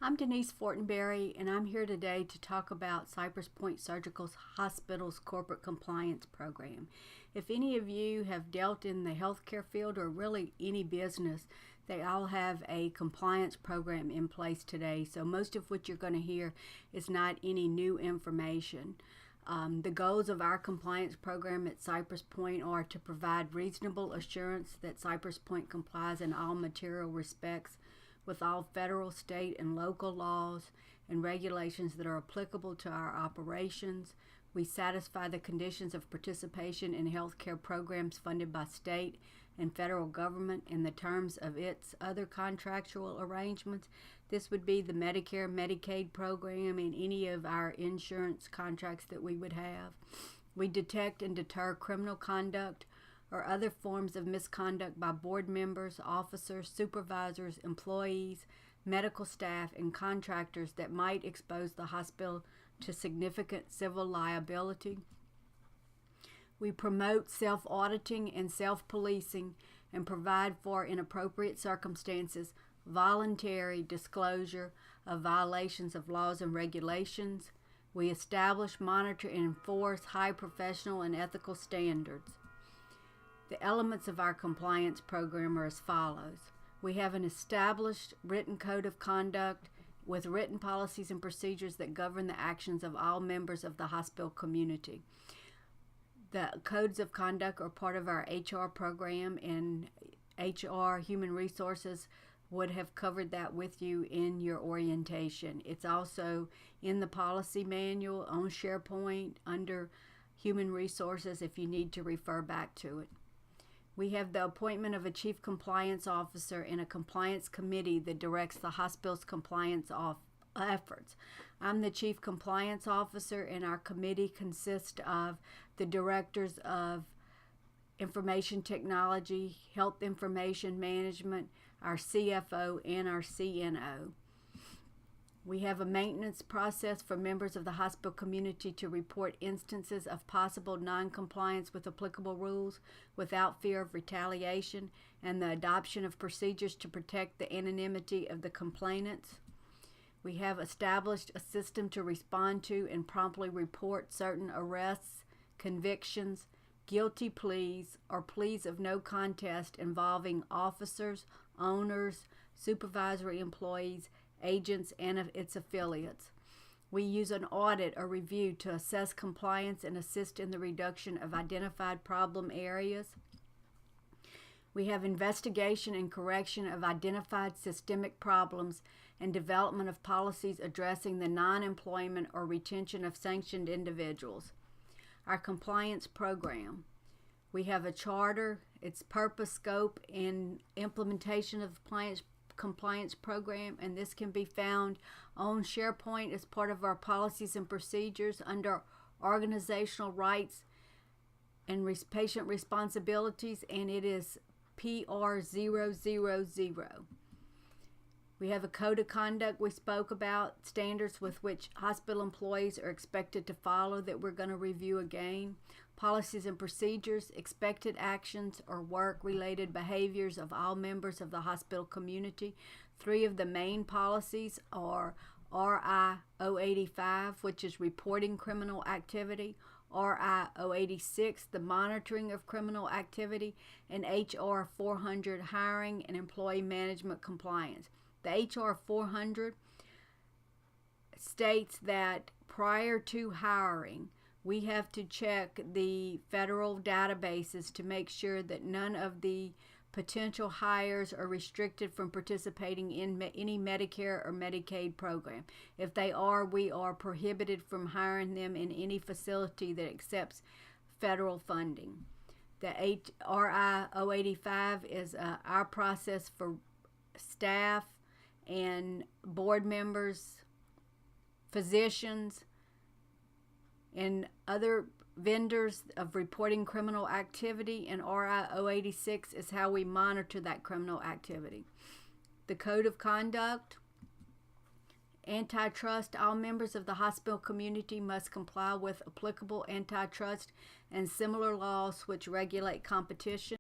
I'm Denise Fortenberry, and I'm here today to talk about Cypress Point Surgical Hospital's Corporate Compliance Program. If any of you have dealt in the healthcare field or really any business, they all have a compliance program in place today. So most of what you're going to hear is not any new information. The goals of our compliance program at Cypress Point are to provide reasonable assurance that Cypress Point complies in all material respects with all federal, state, and local laws and regulations that are applicable to our operations. We satisfy the conditions of participation in healthcare programs funded by state and federal government in the terms of its other contractual arrangements. This would be the Medicare, Medicaid program, and any of our insurance contracts that we would have. We detect and deter criminal conduct or other forms of misconduct by board members, officers, supervisors, employees, medical staff, and contractors that might expose the hospital to significant civil liability. We promote self-auditing and self-policing and provide for, in appropriate circumstances, voluntary disclosure of violations of laws and regulations. We establish, monitor, and enforce high professional and ethical standards. The elements of our compliance program are as follows. We have an established written code of conduct with written policies and procedures that govern the actions of all members of the hospital community. The codes of conduct are part of our HR program, and HR, Human Resources, would have covered that with you in your orientation. It's also in the policy manual on SharePoint under Human Resources if you need to refer back to it. We have the appointment of a chief compliance officer and a compliance committee that directs the hospital's compliance efforts. I'm the chief compliance officer, and our committee consists of the directors of information technology, health information management, our CFO, and our CNO. We have a maintenance process for members of the hospital community to report instances of possible non-compliance with applicable rules without fear of retaliation, and the adoption of procedures to protect the anonymity of the complainants. We have established a system to respond to and promptly report certain arrests, convictions, guilty pleas, or pleas of no contest involving officers, owners, supervisory employees, agents, and of its affiliates. We use an audit or review to assess compliance and assist in the reduction of identified problem areas. We have investigation and correction of identified systemic problems and development of policies addressing the non-employment or retention of sanctioned individuals. Our compliance program. We have a charter, its purpose, scope, and implementation of the compliance program, and this can be found on SharePoint as part of our policies and procedures under organizational rights and patient responsibilities, and it is PR000. We have a code of conduct we spoke about, standards with which hospital employees are expected to follow that we're going to review again. Policies and procedures, expected actions or work-related behaviors of all members of the hospital community. 3 of the main policies are RI 085, which is reporting criminal activity, RI 086, the monitoring of criminal activity, and HR 400, hiring and employee management compliance. The HR 400 states that prior to hiring, we have to check the federal databases to make sure that none of the potential hires are restricted from participating in any Medicare or Medicaid program. If they are, we are prohibited from hiring them in any facility that accepts federal funding. The RI 085 is our process for staff and board members, physicians, and other vendors of reporting criminal activity, and RI 086 is how we monitor that criminal activity. The code of conduct, antitrust, all members of the hospital community must comply with applicable antitrust and similar laws which regulate competition.